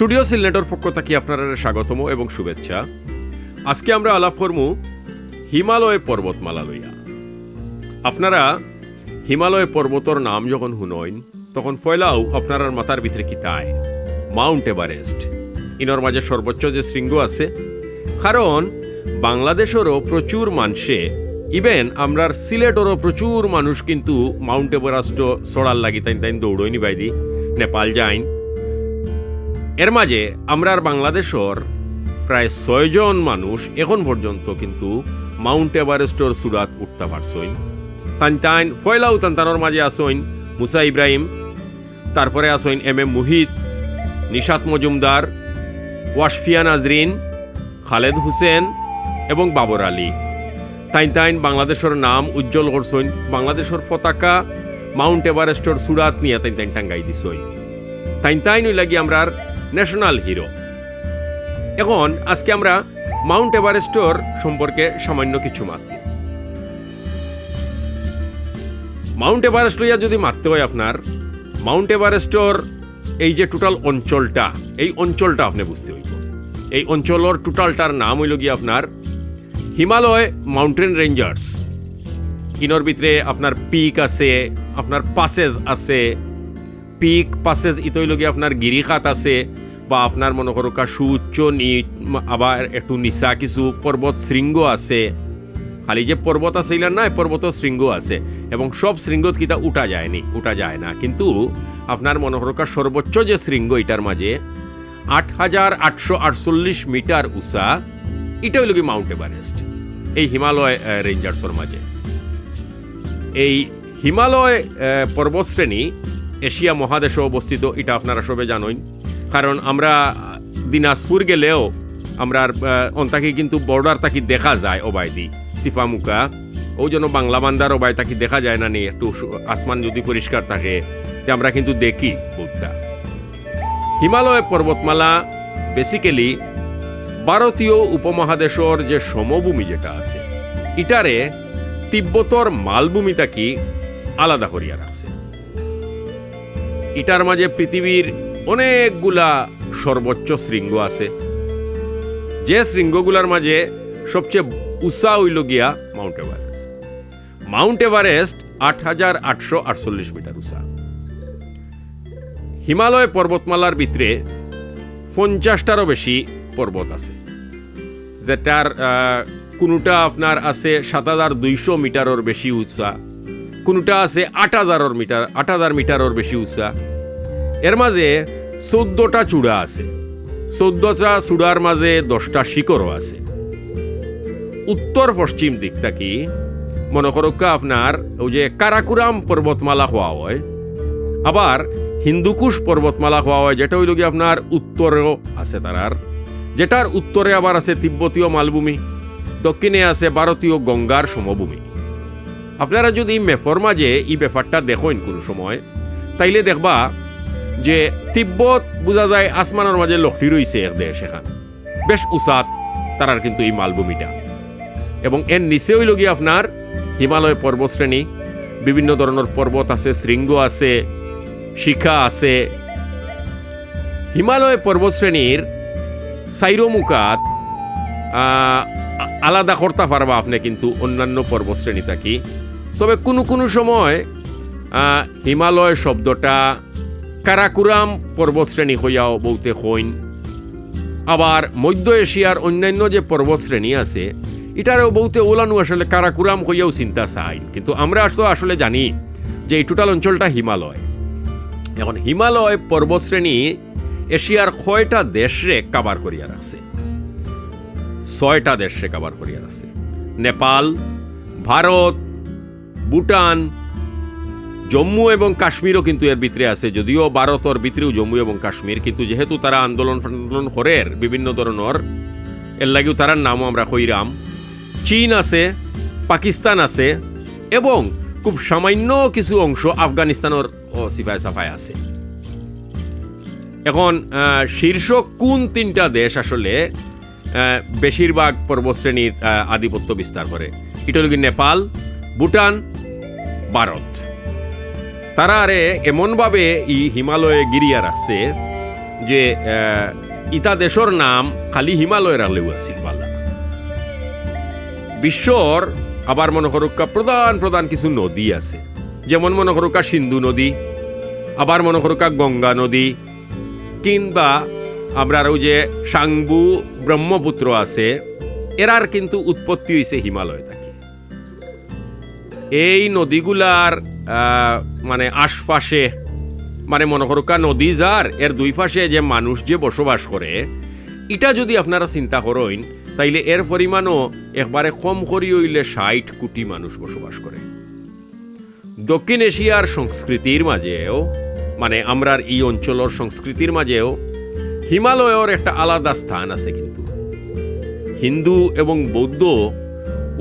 Studio সিলনেটর পক্ষ থেকে আপনারা স্বাগতম এবং শুভেচ্ছা। আজকে আমরা আলাপ করমু হিমালয় পর্বতমালা লইয়া। আপনারা হিমালয় পর্বতর নাম যখন শুনইন তখন পয়লাও আপনার মাথার ভিতরে কি তাই মাউন্ট এভারেস্ট ইনর মাঝে সর্বোচ্চ যে শৃঙ্গ আছে। কারণ বাংলাদেশেরও প্রচুর মানুষে ইভেন আমরার সিলেটেরও প্রচুর মানুষ কিন্তু মাউন্ট এভারেস্ট চড়ার লাগি তাই দৌড়ইনি বাইদি নেপাল যাইন। এর মাঝে আমরার বাংলাদেশের প্রায় 6 জন মানুষ এখন পর্যন্ত কিন্তু মাউন্ট এভারেস্টর চূড়াত উঠতে পারছইন। তান ফয়লাও তানতানোর মাঝে আসইন মুসা ইব্রাহিম, তারপরে আসইন এম মুহিত, নিশাত মজুমদার, ওয়াশফিয়া নাজরিন, খালেদ হুসেন এবং বাবর আলী। তাইন বাংলাদেশের নাম উজ্জ্বল করছইন। বাংলাদেশের পতাকা মাউন্ট এভারেস্টর চূড়াত নিয়ে তাইন টাঙ্গাই দিছইন। তাইন লাগি আমরার ন্যাশনাল হিরো। এখন আজকে আমরা মাউন্ট এভারেস্টর সম্পর্কে সামান্য কিছু মাত্র। মাউন্ট এভারেস্ট লইয়া যদি মারতে হয় আপনার মাউন্ট এভারেস্টর এই যে টোটাল অঞ্চলটা, এই অঞ্চলটা আপনি বুঝতে হইব। এই অঞ্চলের টোটালটার নাম হইল গিয়ে আপনার হিমালয় মাউন্টেন রেঞ্জার্স। ইনর ভিতরে আপনার পিক আছে, আপনার পাসেজ আছে, পিক পাসেজ ইতো হইল গিয়ে আপনার গিরিখাত আছে বা আপনার মনে করো সুউচ্চ আবার একটু নিচা কিছু পর্বত শৃঙ্গ আছে। খালি যে পর্বত আছে ইলার না, পর্বত শৃঙ্গ আছে এবং সব শৃঙ্গত কিতা উঠা যায় না। কিন্তু আপনার মনে করো সর্বোচ্চ যে শৃঙ্গ এটার মাঝে 8,848 মিটার উঁচা, এটা হইল কি মাউন্ট এভারেস্ট এই হিমালয় রেঞ্জার্সের মাঝে। এই হিমালয় পর্বতশ্রেণী এশিয়া মহাদেশে অবস্থিত, এটা আপনারা সবে জানেন। কারণ আমরা দিনাজপুর গেলেও আমরা অন্তাকে কিন্তু বর্ডার তাকি দেখা যায় ওবায়দি সিফামুকা, ওই জন্য বাংলা বান্দার ওবায় তাকি দেখা যায় না নি। একটু আসমান যদি পরিষ্কার থাকে তে আমরা কিন্তু দেখি বুদ্ধা। হিমালয় পর্বতমালা বেসিক্যালি ভারতীয় উপমহাদেশের যে সমভূমি যেটা আছে এটারে তিব্বতর মালভূমি তাকি আলাদা করিয়া রাখছে। এটার মাঝে পৃথিবীর অনেকগুলা সর্বোচ্চ শৃঙ্গ আছে। যে শৃঙ্গগুলার মাঝে সবচেয়ে উঁচা হইল গিয়া mount Everest. Mount Everest 8,848 metre উঁচা। হিমালয় পর্বতমালার ভিতরে 50টারও বেশি পর্বত আছে, যেটার কোনোটা আপনার আছে 7,200 মিটারের বেশি উঁচা, কোনোটা আছে 8,000 মিটারের বেশি উঁচা। এর মাঝে 14টা চূড়া আছে। 14টা চূড়ার মাঝে 10টা শিখরও আছে। উত্তর পশ্চিম দিক থেকে মনে করো আপনার ওই যে কারাকুরাম পর্বতমালা হওয়া হয়, আবার হিন্দুকুশ পর্বতমালা হওয়া হয়, যেটা হইল কি আপনার উত্তরেও আছে তারার, যেটার উত্তরে আবার আছে তিব্বতীয় মালভূমি, দক্ষিণে আছে ভারতীয় গঙ্গার সমভূমি। আপনারা যদি ম্যাপের মাঝে এই ব্যাপারটা দেখেন কোনো সময়, তাইলে দেখবা যে তিব্বত বোঝা যায় আসমানের মাঝে লক্ষি রয়েছে এক দেশ, এখান বেশ উঁচাত তারার কিন্তু এই মালভূমিটা। এবং এর নিচে হইল গিয়ে আপনার হিমালয় পর্বতশ্রেণী, বিভিন্ন ধরনের পর্বত আছে, শৃঙ্গ আছে, শিখা আছে। হিমালয় পর্বতশ্রেণীর সাইরোমুখাত আলাদা করতে পারবা আপনি কিন্তু অন্যান্য পর্বতশ্রেণী থাকি। তবে কোনো সময় হিমালয় শব্দটা কারাকুরাম পর্বতশ্রেণী হইয়াও বলতে হইন। আবার মধ্য এশিয়ার অন্যান্য যে পর্বতশ্রেণী আছে এটারও বলতে ওলানো আসলে কারাকুরাম হইয়াও চিন্তা চাইন। কিন্তু আমরা আসলে জানি যে এই টোটাল অঞ্চলটা হিমালয়। এখন হিমালয় পর্বতশ্রেণী এশিয়ার 6টা দেশরে কাভার করিয়া রাখছে। 6টা দেশরে কাভার করিয়া রাখছে। নেপাল, ভারত, ভুটান, জম্মু এবং কাশ্মীরও কিন্তু এর ভিতরে আছে। যদিও ভারতের ভিতরেও জম্মু এবং কাশ্মীর, কিন্তু যেহেতু তারা আন্দোলন করের বিভিন্ন ধরনের, এর লাগেও তারার নামও আমরা কইরাম। চীন আছে, পাকিস্তান আছে এবং খুব সামান্য কিছু অংশ আফগানিস্তানের সিফায় সাফায় আছে। এখন শীর্ষ কোন 3টা দেশ আসলে বেশিরভাগ পর্বতশ্রেণীর আধিপত্য বিস্তার করে? এটা হল কি নেপাল, ভুটান, ভারত। তারা আরে এমনভাবে এই হিমালয়ে গিরিয়া রাখছে যে ইতা দেশর নাম খালি হিমালয়ের আলেও আছিল পাল্লা বিশ্বর আবার মনে করুকা প্রধান প্রধান কিছু নদী আছে, যেমন মনে করুকা সিন্ধু নদী, আবার মনে করুকা গঙ্গা নদী, কিংবা আমরা ওই যে সাংবু ব্রহ্মপুত্র আছে, এরার কিন্তু উৎপত্তি হয়েছে হিমালয় থেকে। এই নদীগুলার মানে আশপাশে মানে মনে করুকা নদী যার এর দুই পাশে যে মানুষ যে বসবাস করে, এটা যদি আপনারা চিন্তা করেন তাইলে এর পরিমাণও একবারে কম করি হইলে ৬০ কোটি মানুষ বসবাস করে। দক্ষিণ এশিয়ার সংস্কৃতির মাঝেও মানে আমরার এই অঞ্চলের সংস্কৃতির মাঝেও হিমালয়ের একটা আলাদা স্থান আছে। কিন্তু হিন্দু এবং বৌদ্ধ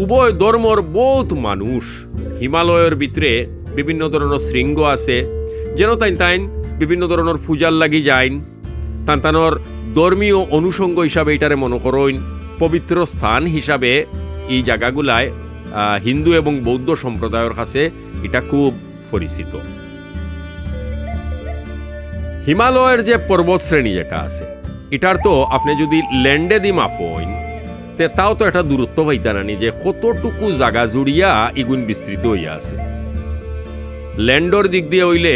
উভয় ধর্মর বহুত মানুষ হিমালয়ের ভিতরে বিভিন্ন ধরনের শৃঙ্গ আছে, যেন তাই বিভিন্ন ধরনের পূজার লাগি যাইন, তানতানোর ধর্মীয় অনুষঙ্গ হিসাবে এটারে মনে করেন, পবিত্র স্থান হিসাবে এই জায়গাগুলায় হিন্দু এবং বৌদ্ধ সম্প্রদায়ের কাছে এটা খুব পরিচিত। হিমালয়ের যে পর্বত শ্রেণী যেটা আছে, এটার তো আপনি যদি ল্যান্ডে দি মাফইন তাও তো একটা দূরত্ব পাইতে নানি যে কতটুকু জায়গা জুড়িয়া ইগুন বিস্তৃত হইয়া আছে। ল্যান্ডর দিক দিয়ে হইলে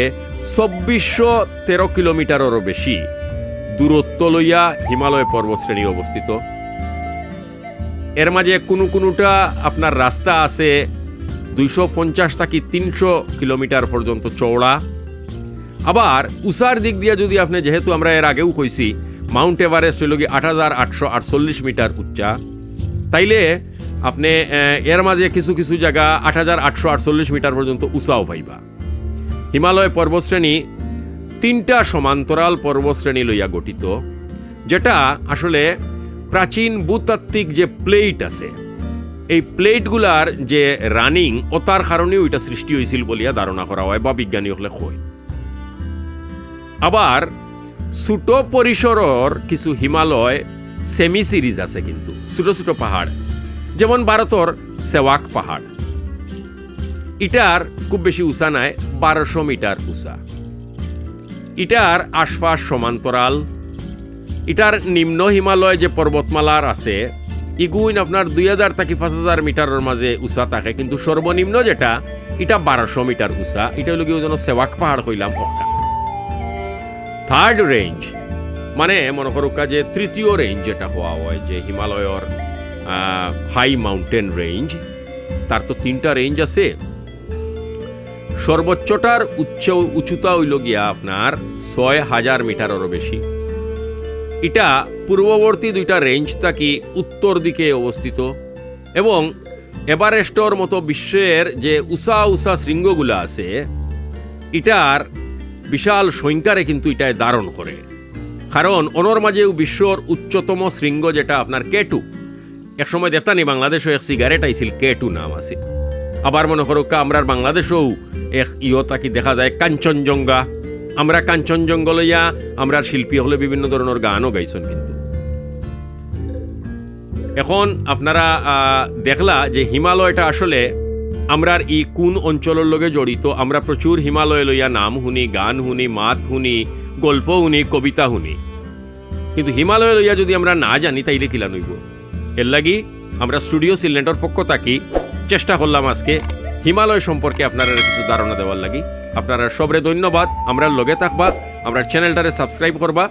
২৪১৩ কিলোমিটারেরও বেশি দূরত্ব লইয়া হিমালয় পর্বতশ্রেণী অবস্থিত। এর মাঝে কোনোটা আপনার রাস্তা আছে ২৫০ থেকে ৩০০ কিলোমিটার পর্যন্ত চওড়া। আবার উষার দিক দিয়ে যদি আপনি, যেহেতু আমরা এর আগেও কইছি মাউন্ট এভারেস্ট হইল কি ৮৮৪৮ মিটার উচ্চা, তাইলে আপনি এর মাঝে কিছু কিছু জায়গা ৮৮৪৮ মিটার পর্যন্ত উঁচাও পাইবা। হিমালয় পর্বতশ্রেণী ৩টা সমান্তরাল পর্বতশ্রেণী লইয়া গঠিত, যেটা আসলে প্রাচীন ভূতাত্ত্বিক যে প্লেট আছে, এই প্লেটগুলার যে রানিং ওটার কারণেও এটা সৃষ্টি হয়েছিল বলিয়া ধারণা করা হয় বা বিজ্ঞানী হলে কয়। আবার ছোট পরিসরের কিছু হিমালয় সেমি সিরিজ আছে, কিন্তু ছোট ছোট পাহাড়, যেমন ভারতের সেওয়াক পাহাড়, এটার খুব বেশি উঁচা নাই, ১২০০ মিটার উঁচা। এটার আশপাশ সমান্তরাল। এটার নিম্ন হিমালয় যে পর্বতমালার আছে, ইগুইন আপনার ২০০০ থেকে ৫০০০ মিটারের মাঝে উঁচা থাকে, কিন্তু সর্বনিম্ন যেটা এটা ১২০০ মিটার উঁচা। এটা হলো কি ওই জন্য সেওয়াক পাহাড় কইলাম ওটা। থার্ড রেঞ্জ মানে মনে করুকা যে তৃতীয় রেঞ্জ যেটা হওয়া হয় যে হিমালয়ের হাই মাউন্টেন রেঞ্জ, তার তো ৩টা রেঞ্জ আছে। সর্বোচ্চটার উচ্চতা হইল গিয়া আপনার ৬০০০ মিটারেরও বেশি। এটা পূর্ববর্তী 2টা রেঞ্জ থাকি উত্তর দিকে অবস্থিত, এবং এভারেস্টর মতো বিশ্বের যে উষা উষা শৃঙ্গগুলো আছে, এটার বিশাল সংখ্যারে কিন্তু এটাই ধারণ করে। কারণ অনর মাঝেও বিশ্বর উচ্চতম শৃঙ্গ যেটা আপনার K2, একসময় দেখতানি বাংলাদেশও এক সিগারেট আইছিল K2 নাম আছে। আবার মনে করো আমরা বাংলাদেশেও এক তাকি দেখা যায় কাঞ্চনজঙ্ঘা। আমরা কাঞ্চনজঙ্ঘা লইয়া আমরা শিল্পী হলে বিভিন্ন ধরনের গানও গাইছেন। কিন্তু এখন আপনারা দেখলা যে হিমালয়টা আসলে আমরার ই কোন অঞ্চলের লগে জড়িত। আমরা প্রচুর হিমালয় লইয়া নাম শুনি, গান শুনি, মাত শুনি, গল্প শুনি, কবিতা শুনি, কিন্তু হিমালয় লইয়া যদি আমরা না জানি তাইলে কিলা নইব। এর লাগি আমরা স্টুডিও সিলেন্ডার পক্ষ থাকি চেষ্টা করলাম আজকে হিমালয় সম্পর্কে আপনারা কিছু ধারণা দেওয়ার লাগি। আপনারা সবরে ধন্যবাদ। আমরা লগে থাকবা, আমরা চ্যানেলটারে সাবস্ক্রাইব করবা।